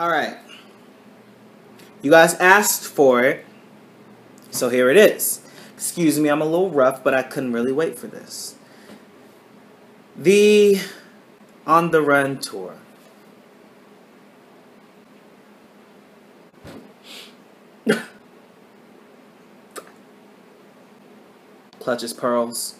Alright. You guys asked for it, so here it is. Excuse me, I'm a little rough, but I couldn't really wait for this. The On the Run tour. Clutches pearls.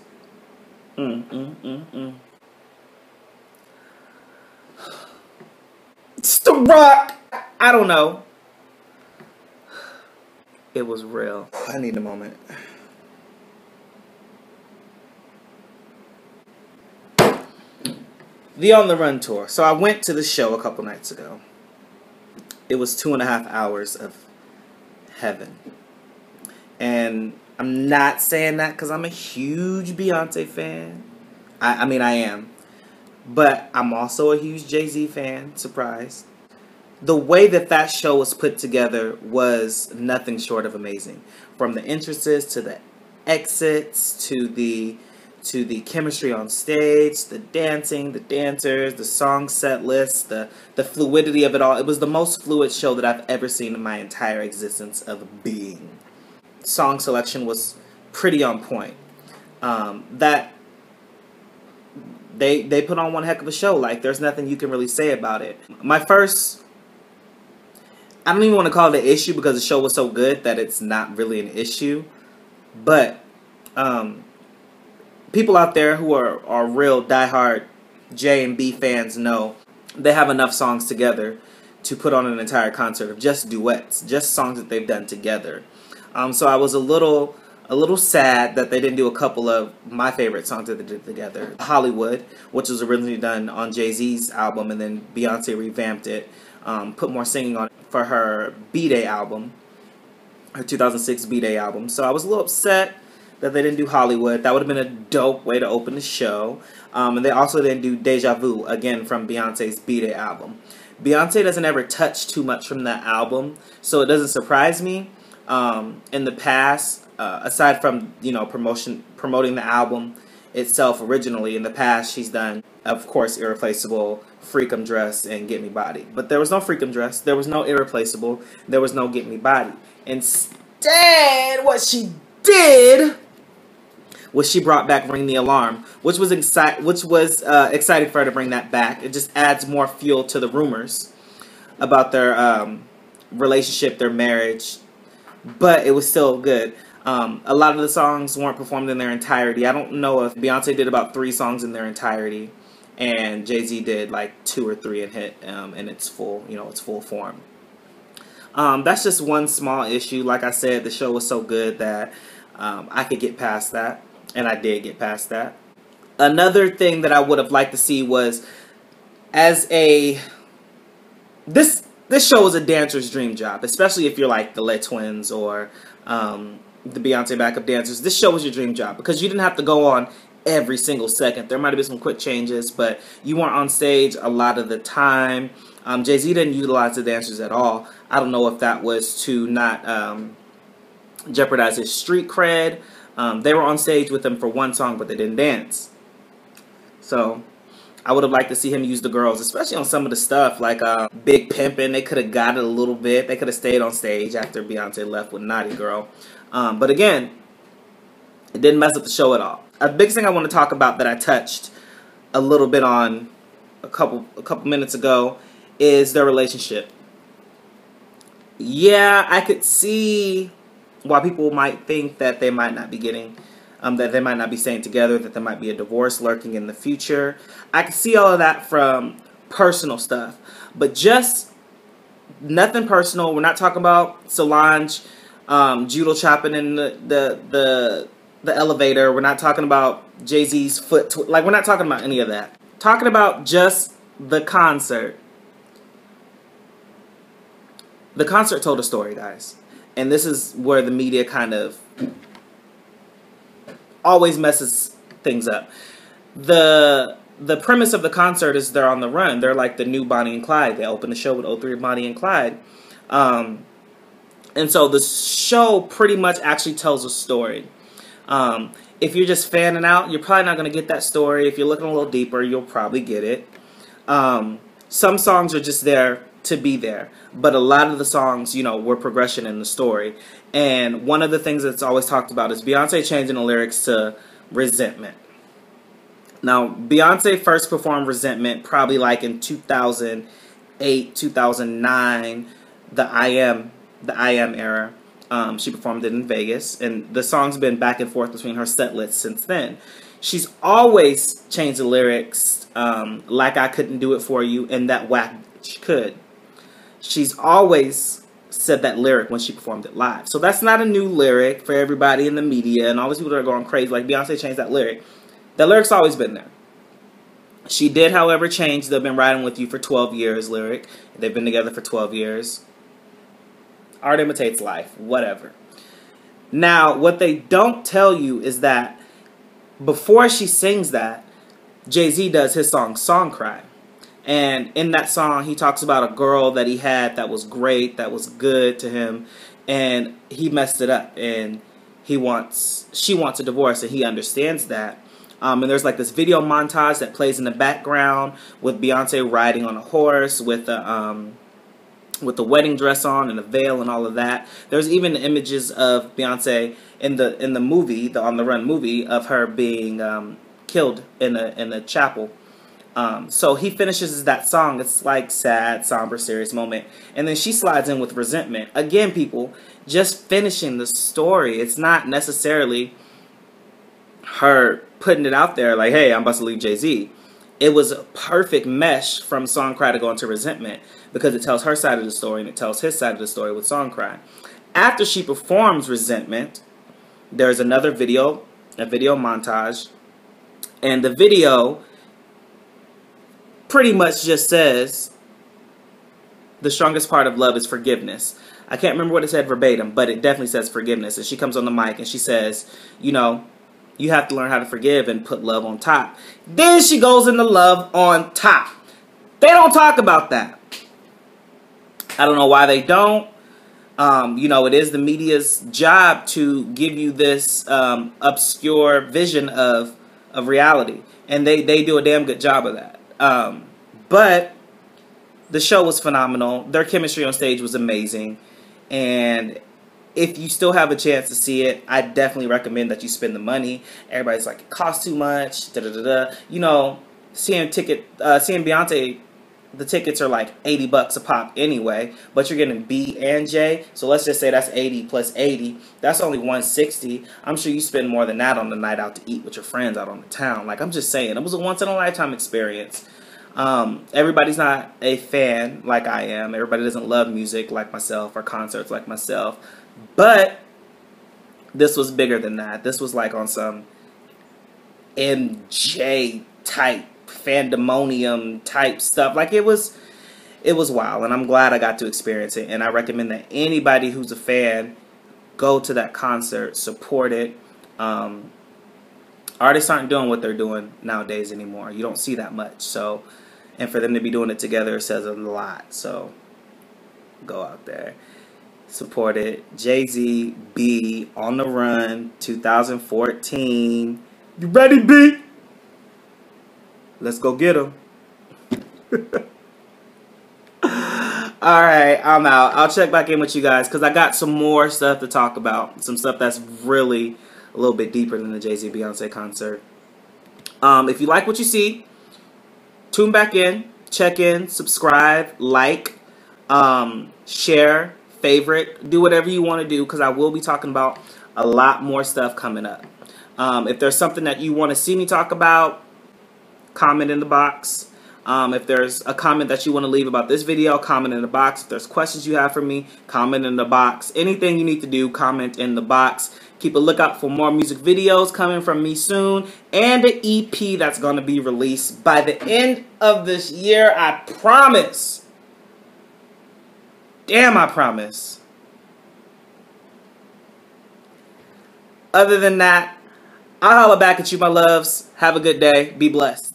It's the rock. I don't know. It was real. I need a moment. The On the Run tour. So I went to the show a couple nights ago. It was 2.5 hours of heaven. And I'm not saying that because I'm a huge Beyonce fan. I mean, I am. But I'm also a huge Jay-Z fan. Surprise. The way that show was put together was nothing short of amazing. From the entrances to the exits to the chemistry on stage, the dancing, the dancers, the song set list, the fluidity of it all. It was the most fluid show that I've ever seen in my entire existence of being. Song selection was pretty on point. They put on one heck of a show. Like, there's nothing you can really say about it. My first, I don't even want to call it an issue because the show was so good that it's not really an issue. But people out there who are real diehard J and B fans know they have enough songs together to put on an entire concert of just duets, just songs that they've done together. So I was a little sad that they didn't do a couple of my favorite songs that they did together. Hollywood, which was originally done on Jay-Z's album, and then Beyonce revamped it, put more singing on it for her B-Day album, her 2006 B-Day album. So I was a little upset that they didn't do Hollywood. That would have been a dope way to open the show. And they also didn't do Deja Vu, again from Beyonce's B-Day album. Beyonce doesn't ever touch too much from that album, so it doesn't surprise me. In the past, aside from, you know, promoting the album itself originally, in the past she's done, of course, Irreplaceable, Freakum Dress, and Get Me Body. But there was no Freakum Dress, there was no Irreplaceable, there was no Get Me Body. Instead, what she did was she brought back Ring the Alarm, which was exciting for her to bring that back. It just adds more fuel to the rumors about their relationship, their marriage. But it was still good. A lot of the songs weren't performed in their entirety. I don't know if Beyonce did about 3 songs in their entirety, and Jay-Z did like 2 or 3 and hit in its full, its full form. That's just one small issue. Like I said, the show was so good that I could get past that, and I did get past that. Another thing that I would have liked to see was, this show is a dancer's dream job, especially if you're like the Le Twins or the Beyonce backup dancers. This show was your dream job because you didn't have to go on every single second. There might have been some quick changes, but you weren't on stage a lot of the time. Jay-Z didn't utilize the dancers at all. I don't know if that was to not jeopardize his street cred. They were on stage with him for one song, but they didn't dance. So I would have liked to see him use the girls, especially on some of the stuff like Big Pimpin'. They could have got it a little bit. They could have stayed on stage after Beyonce left with Naughty Girl. But again, it didn't mess up the show at all. A big thing I want to talk about that I touched a little bit on a couple minutes ago is their relationship. Yeah, I could see why people might think that they might not be getting, that they might not be staying together, that there might be a divorce lurking in the future. I can see all of that from personal stuff, but just nothing personal. We're not talking about Solange judo chopping in the elevator. We're not talking about Jay-Z's foot. Like, we're not talking about any of that. Talking about just the concert. The concert told a story, guys. And this is where the media kind of always messes things up. The premise of the concert is they're on the run. They're like the new Bonnie and Clyde. They open the show with 03 Bonnie and Clyde. And so the show pretty much actually tells a story. If you're just fanning out, you're probably not going to get that story. If you're looking a little deeper, you'll probably get it. Some songs are just there to be there. But a lot of the songs, you know, were progression in the story. And one of the things that's always talked about is Beyonce changing the lyrics to Resentment. Now, Beyonce first performed Resentment probably like in 2008, 2009, the I Am era. She performed it in Vegas, and the song's been back and forth between her set lists since then. She's always changed the lyrics, like I Couldn't Do It For You, and That Whack Bitch Could. She's always said that lyric when she performed it live. So that's not a new lyric for everybody in the media, and all these people that are going crazy, like Beyonce changed that lyric. That lyric's always been there. She did, however, change the Been Riding With You for 12 years lyric. They've been together for 12 years. Art imitates life. Whatever. Now, what they don't tell you is that before she sings that, Jay-Z does his song, Song Cry. And in that song, he talks about a girl that he had that was great, that was good to him, and he messed it up. And she wants a divorce, and he understands that. And there's like this video montage that plays in the background with Beyonce riding on a horse with the wedding dress on and a veil and all of that. There's even images of Beyonce in the movie, the On the Run movie, of her being killed in a chapel. So he finishes that song. It's like sad, somber, serious moment, and then she slides in with Resentment. Again, people, just finishing the story. It's not necessarily her putting it out there like, hey, I'm about to leave Jay-Z. It was a perfect mesh from Song Cry to go into Resentment because it tells her side of the story and it tells his side of the story with Song Cry. After she performs Resentment, there's another video, a video montage, and the video pretty much just says the strongest part of love is forgiveness. I can't remember what it said verbatim, but it definitely says forgiveness. And she comes on the mic and she says, you know, you have to learn how to forgive and put love on top. Then she goes into love on top. They don't talk about that. I don't know why they don't. You know, it is the media's job to give you this obscure vision of reality. And they do a damn good job of that. But the show was phenomenal. Their chemistry on stage was amazing. And if you still have a chance to see it, I definitely recommend that you spend the money. Everybody's like, it costs too much. Da, da, da, da. You know, seeing Beyonce, the tickets are like $80 a pop anyway. But you're getting B and J. So let's just say that's 80 plus 80. That's only 160. I'm sure you spend more than that on the night out to eat with your friends out on the town. Like, I'm just saying, it was a once-in-a-lifetime experience. Everybody's not a fan like I am. Everybody doesn't love music like myself or concerts like myself. But this was bigger than that. This was like on some MJ type, fandemonium type stuff. Like it was wild, and I'm glad I got to experience it. And I recommend that anybody who's a fan go to that concert, support it. Artists aren't doing what they're doing nowadays anymore. You don't see that much. So, and for them to be doing it together says a lot. So, go out there. Support it. Jay-Z, B, On the Run, 2014. You ready, B? Let's go get him. Alright, I'm out. I'll check back in with you guys because I got some more stuff to talk about. Some stuff that's really a little bit deeper than the Jay-Z Beyonce concert. If you like what you see, tune back in, check in, subscribe, like, share, favorite, do whatever you want to do because I will be talking about a lot more stuff coming up. If there's something that you want to see me talk about, comment in the box. If there's a comment that you want to leave about this video, comment in the box. If there's questions you have for me, comment in the box. Anything you need to do, comment in the box. Keep a lookout for more music videos coming from me soon. And an EP that's going to be released by the end of this year, I promise. Damn, I promise. Other than that, I'll holler back at you, my loves. Have a good day. Be blessed.